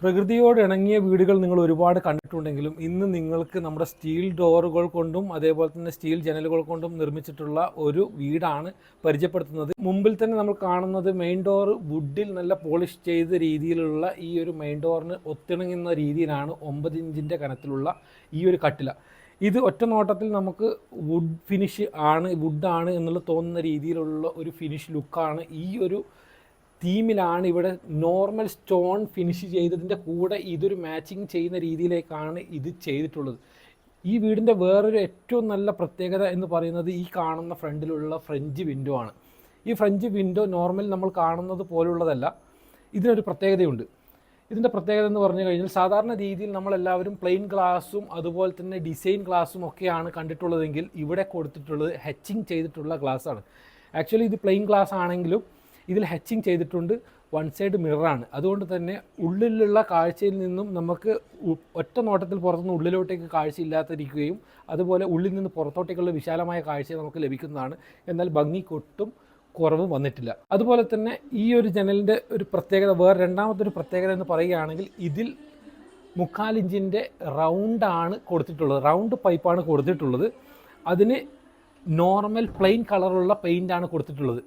പ്രകൃതിയോട് ഇണങ്ങിയ വീടുകൾ നിങ്ങൾ ഒരുപാട് കണ്ടിട്ടുണ്ടെങ്കിലും ഇന്ന് നിങ്ങൾക്ക് നമ്മുടെ സ്റ്റീൽ ഡോറുകൾ കൊണ്ടും അതേപോലെ തന്നെ സ്റ്റീൽ ജനലുകൾ കൊണ്ടും നിർമ്മിച്ചിട്ടുള്ള ഒരു വീടാണ് പരിചയപ്പെടുത്തുന്നത്. മുമ്പിൽ തന്നെ നമ്മൾ കാണുന്നത് മെയിൻ ഡോർ വുഡിൽ നല്ല പോളിഷ് ചെയ്ത രീതിയിലുള്ള ഈ ഒരു മെയിൻ ഡോറിന് ഒത്തിണങ്ങുന്ന രീതിയിലാണ് 9 ഇഞ്ചിൻ്റെ കനത്തിലുള്ള ഈ ഒരു കട്ടില. ഇത് ഒറ്റ നോട്ടത്തിൽ നമുക്ക് വുഡാണ് എന്നുള്ള തോന്നുന്ന രീതിയിലുള്ള ഒരു ഫിനിഷ് ലുക്കാണ്. ഈ ഒരു തീമിലാണ് ഇവിടെ നോർമൽ സ്റ്റോൺ ഫിനിഷ് ചെയ്തതിൻ്റെ കൂടെ ഇതൊരു മാച്ചിങ് ചെയ്യുന്ന രീതിയിലേക്കാണ് ഇത് ചെയ്തിട്ടുള്ളത്. ഈ വീടിൻ്റെ വേറൊരു ഏറ്റവും നല്ല പ്രത്യേകത എന്ന് പറയുന്നത് ഈ കാണുന്ന ഫ്രണ്ടിലുള്ള ഫ്രഞ്ച് വിൻഡോ ആണ്. ഈ ഫ്രഞ്ച് വിൻഡോ നോർമൽ നമ്മൾ കാണുന്നത് പോലുള്ളതല്ല, ഇതിനൊരു പ്രത്യേകതയുണ്ട്. ഇതിൻ്റെ പ്രത്യേകത എന്ന് പറഞ്ഞു കഴിഞ്ഞാൽ സാധാരണ രീതിയിൽ നമ്മളെല്ലാവരും പ്ലെയിൻ ഗ്ലാസും അതുപോലെ തന്നെ ഡിസൈൻ ഗ്ലാസും ഒക്കെയാണ് കണ്ടിട്ടുള്ളതെങ്കിൽ ഇവിടെ കൊടുത്തിട്ടുള്ളത് ഹെച്ചിങ് ചെയ്തിട്ടുള്ള ഗ്ലാസ്സാണ്. ആക്ച്വലി ഇത് പ്ലെയിൻ ഗ്ലാസ് ആണെങ്കിലും ഇതിൽ ഹെച്ചിങ് ചെയ്തിട്ടുണ്ട്. വൺ സൈഡ് മിററാണ്. അതുകൊണ്ട് തന്നെ ഉള്ളിലുള്ള കാഴ്ചയിൽ നിന്നും നമുക്ക് ഒറ്റ നോട്ടത്തിൽ പുറത്തുനിന്ന് ഉള്ളിലോട്ടേക്ക് കാഴ്ചയില്ലാതിരിക്കുകയും അതുപോലെ ഉള്ളിൽ നിന്ന് പുറത്തോട്ടേക്കുള്ള വിശാലമായ കാഴ്ച നമുക്ക് ലഭിക്കുന്നതാണ്. എന്നാൽ ഭംഗിക്കൊട്ടും കുറവ് വന്നിട്ടില്ല. അതുപോലെ തന്നെ ഈ ഒരു ജനലിൻ്റെ ഒരു പ്രത്യേകത, രണ്ടാമത്തെ ഒരു പ്രത്യേകത എന്ന് പറയുകയാണെങ്കിൽ ഇതിൽ 3/4 ഇഞ്ചിൻ്റെ റൗണ്ടാണ് കൊടുത്തിട്ടുള്ളത്. റൗണ്ട് പൈപ്പാണ് കൊടുത്തിട്ടുള്ളത്. അതിന് നോർമൽ പ്ലെയിൻ കളറുള്ള പെയിൻ്റാണ് കൊടുത്തിട്ടുള്ളത്.